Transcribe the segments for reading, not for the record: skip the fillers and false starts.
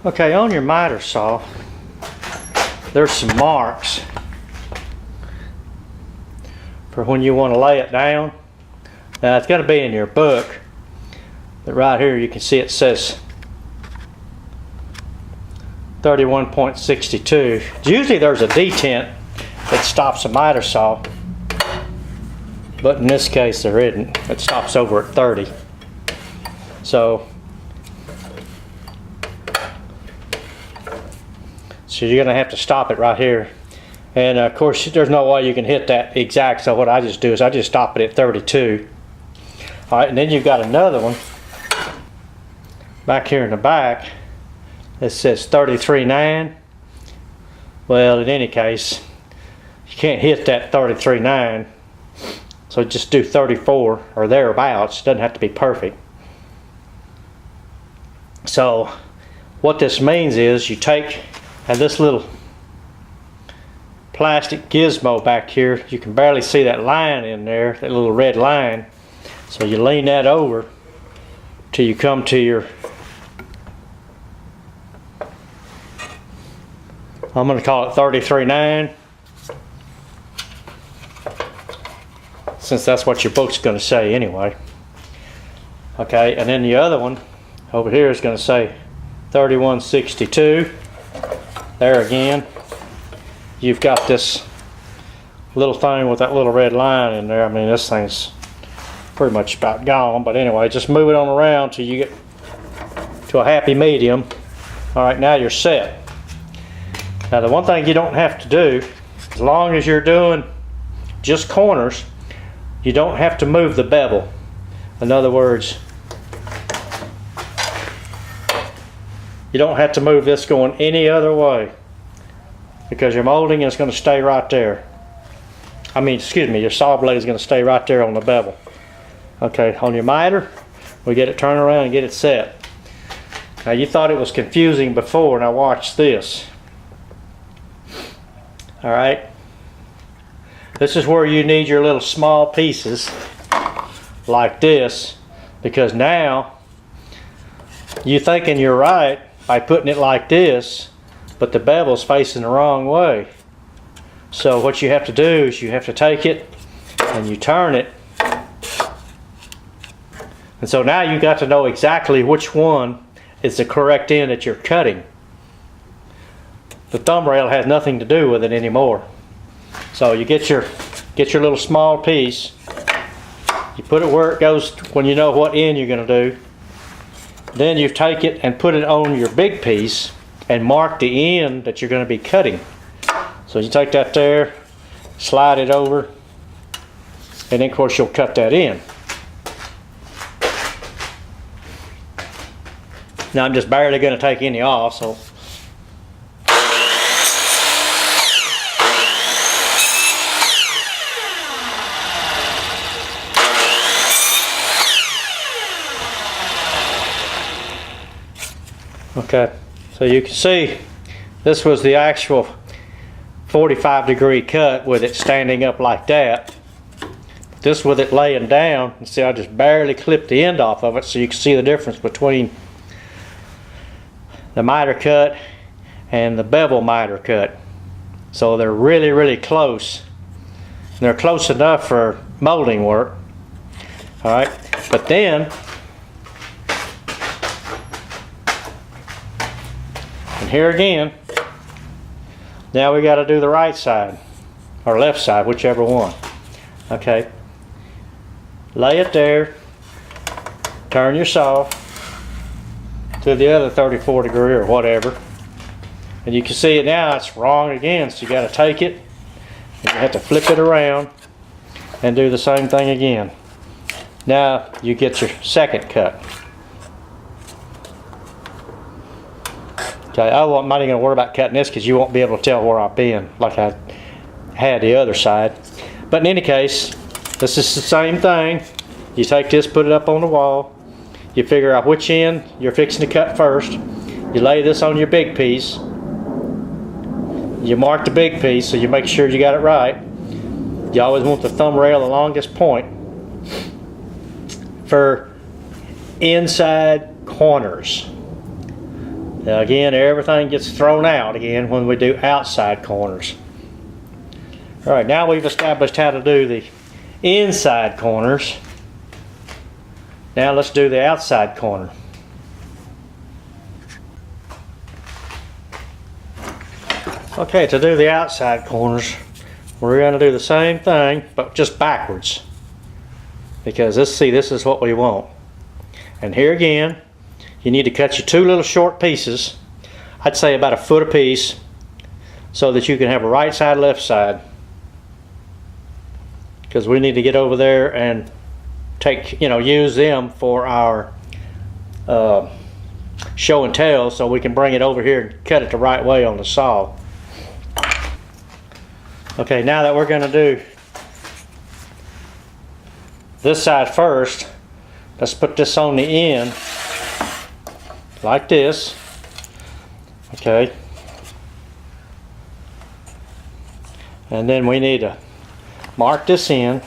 Okay, on your miter saw, there's some marks for when you want to lay it down. Now it's going to be in your book, but right here you can see it says 31.62. Usually there's a detent that stops a miter saw, but in this case there isn't. It stops over at 30. So you're going to have to stop it right here. And of course there's no way you can hit that exact, so what I just do is I just stop it at 32. Alright, and then you've got another one back here in the back that says 33.9. Well, in any case, you can't hit that 33.9, so just do 34 or thereabouts. It doesn't have to be perfect. So what this means is you take this little plastic gizmo back here. You can barely see that line in there, that little red line. So you lean that over till you come to your, I'm going to call it 33.9, since that's what your book's going to say anyway. Okay, and then the other one over here is going to say 31.62. There again, you've got this little thing with that little red line in there. I mean, this thing's pretty much about gone, but anyway, just move it on around till you get to a happy medium. All right, now you're set. Now the one thing you don't have to do, as long as you're doing just corners, you don't have to move the bevel. In other words, you don't have to move this going any other way, because your molding is going to stay right there. I mean, excuse me, your saw blade is going to stay right there on the bevel. Okay, on your miter, we get it turned around and get it set. Now you thought it was confusing before, now watch this. All right, this is where you need your little small pieces like this, because now you're thinking you're right by putting it like this, but the bevel's facing the wrong way. So what you have to do is you have to take it and you turn it, and so now you got to know exactly which one is the correct end that you're cutting. The thumb rail has nothing to do with it anymore. So you get your little small piece, you put it where it goes when you know what end you're going to do. Then you take it and put it on your big piece and mark the end that you're going to be cutting. So you take that there, slide it over, and then of course you'll cut that in. Now I'm just barely going to take any off, so okay, so you can see this was the actual 45-degree cut with it standing up like that. This with it laying down, you see I just barely clipped the end off of it, so you can see the difference between the miter cut and the bevel miter cut. So they're really, really close. They're close enough for molding work. All right, but then here again, now we got to do the right side or left side, whichever one. Okay, lay it there, turn your saw to the other 34 degree or whatever, and you can see it now, it's wrong again, so you got to take it and you have to flip it around and do the same thing again. Now you get your second cut. Okay, I'm not even going to worry about cutting this because you won't be able to tell where I've been like I had the other side. But in any case, this is the same thing. You take this, put it up on the wall. You figure out which end you're fixing to cut first. You lay this on your big piece. You mark the big piece so you make sure you got it right. You always want the thumb rail the longest point for inside corners. Now again, everything gets thrown out again when we do outside corners. All right, now we've established how to do the inside corners. Now let's do the outside corner. Okay, to do the outside corners, we're going to do the same thing, but just backwards. Because this is what we want. And here again, you need to cut your two little short pieces. I'd say about 1 foot apiece, so that you can have a right side, left side. Because we need to get over there and use them for our show and tell, so we can bring it over here and cut it the right way on the saw. Okay, now that we're going to do this side first, let's put this on the end like this. Okay, and then we need to mark this in.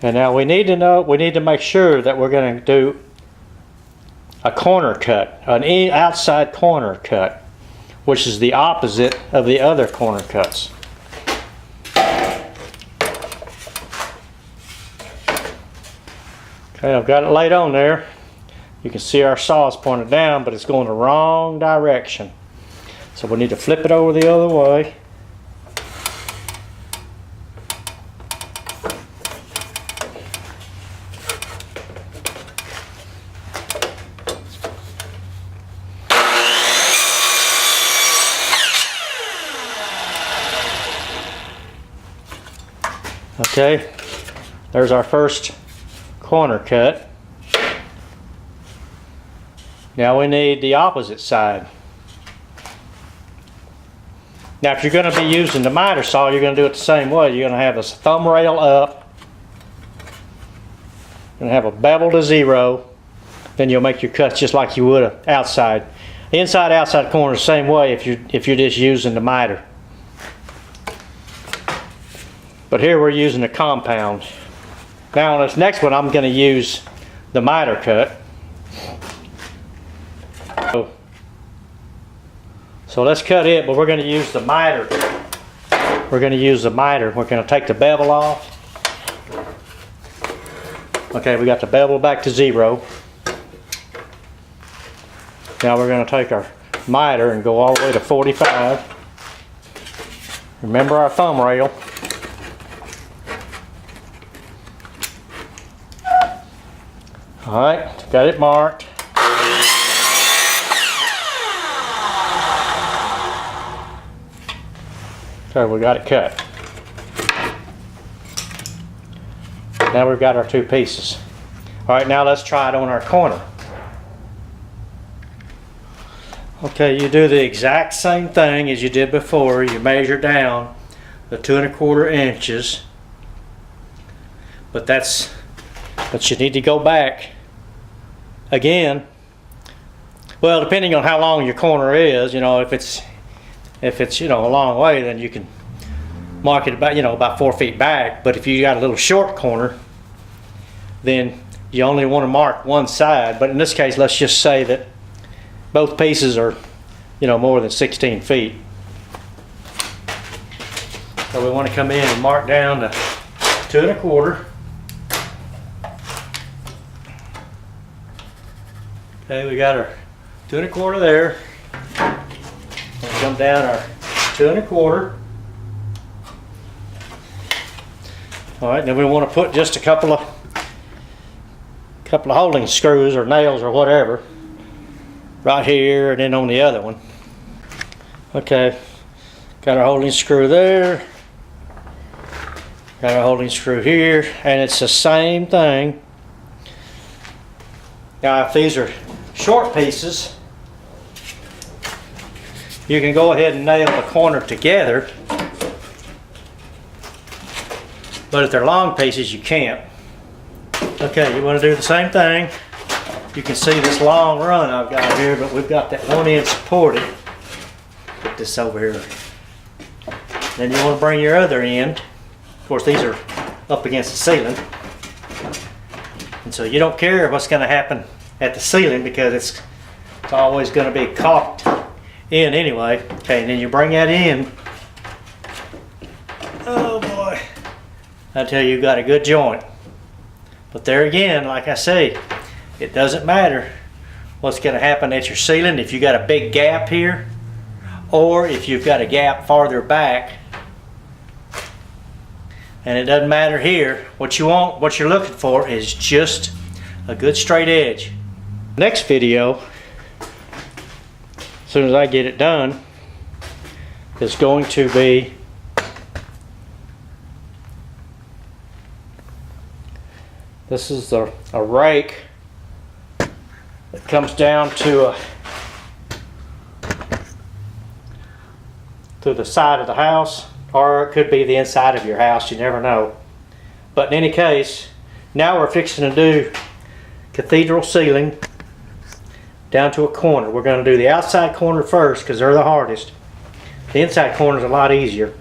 And now we need to make sure that we're going to do a corner cut, an outside corner cut, which is the opposite of the other corner cuts. Okay, I've got it laid on there. You can see our saw is pointed down, but it's going the wrong direction. So we need to flip it over the other way. Okay, there's our first corner cut. Now we need the opposite side. Now if you're going to be using the miter saw, you're going to do it the same way. You're going to have this thumb rail up. You're going to have a bevel to 0. Then you'll make your cuts just like you would outside. The inside outside corner the same way if you're just using the miter. But here we're using a compound. Now on this next one, I'm going to use the miter cut. So let's cut it, but we're going to use the miter. We're going to use the miter. We're going to take the bevel off. Okay, we got the bevel back to 0. Now we're going to take our miter and go all the way to 45. Remember our thumb rail. Alright, got it marked. Okay, we got it cut. Now we've got our two pieces. Alright, now let's try it on our corner. Okay, you do the exact same thing as you did before. You measure down the 2 1/4 inches. But you need to go back again. Well, depending on how long your corner is, if it's a long way, then you can mark it about 4 feet back. But if you got a little short corner, then you only want to mark one side. But in this case, let's just say that both pieces are more than 16 feet. So we want to come in and mark down to 2 1/4. Okay, we got our 2 1/4 there. We'll come down our 2 1/4. All right, then we want to put just a couple of holding screws or nails or whatever right here and then on the other one. Okay, got our holding screw there. Got our holding screw here, and it's the same thing. Now, if these are short pieces, you can go ahead and nail the corner together. But if they're long pieces, you can't. Okay, you want to do the same thing. You can see this long run I've got here, but we've got that one end supported. Put this over here. Then you want to bring your other end. Of course, these are up against the ceiling. And so you don't care what's going to happen at the ceiling because it's always going to be caulked in anyway. Okay, and then you bring that in. Oh boy, I tell you, you got a good joint. But there again, like I say, it doesn't matter what's going to happen at your ceiling. If you got a big gap here, or if you've got a gap farther back, and it doesn't matter here, what you're looking for is just a good straight edge. Next video, as soon as I get it done, is going to be this is a rake that comes down to the side of the house, or it could be the inside of your house, you never know. But in any case, now we're fixing to do cathedral ceiling down to a corner. We're going to do the outside corner first because they're the hardest. The inside corner is a lot easier.